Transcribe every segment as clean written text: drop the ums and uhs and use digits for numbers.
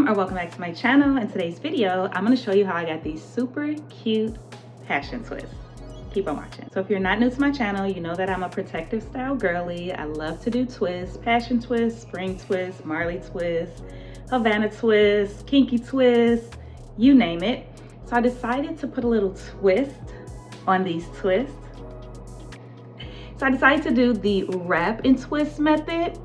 or welcome back to my channel. In today's video, I'm going to show you how I got these super cute passion twists. Keep on watching. So if you're not new to my channel, you know that I'm a protective style girly. I love to do twists, passion twists, spring twists, Marley twists, Havana twists, kinky twists, you name it. So I decided to put a little twist on these twists. So I decided to do the wrap and twist method.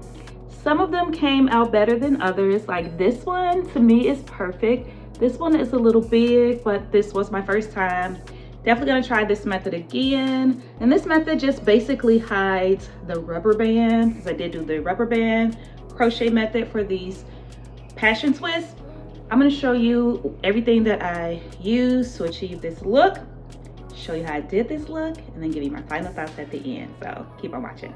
Some of them came out better than others. Like this one, to me, is perfect. This one is a little big, but this was my first time. Definitely gonna try this method again. And this method just basically hides the rubber band, because I did do the rubber band crochet method for these passion twists. I'm gonna show you everything that I used to achieve this look, show you how I did this look, and then give you my final thoughts at the end. So keep on watching.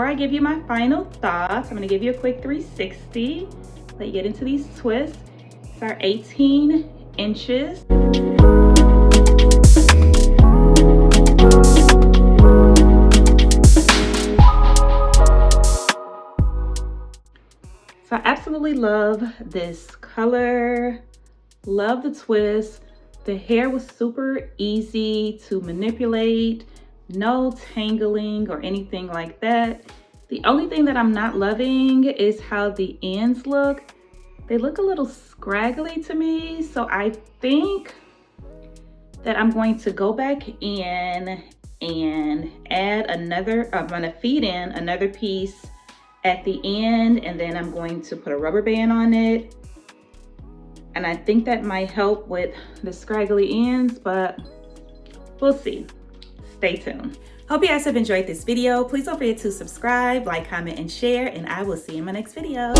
before I give you my final thoughts, I'm gonna give you a quick 360. Let you get into these twists. It's our 18 inches. So I absolutely love this color, love the twist. The hair was super easy to manipulate, no tangling or anything like that. The only thing that I'm not loving is how the ends look. They look a little scraggly to me, so I think that I'm going to go back in and add another, I'm gonna feed in another piece at the end, and then I'm going to put a rubber band on it. And I think that might help with the scraggly ends, but we'll see. Stay tuned. Hope you guys have enjoyed this video. Please don't forget to subscribe, like, comment, and share, and I will see you in my next video.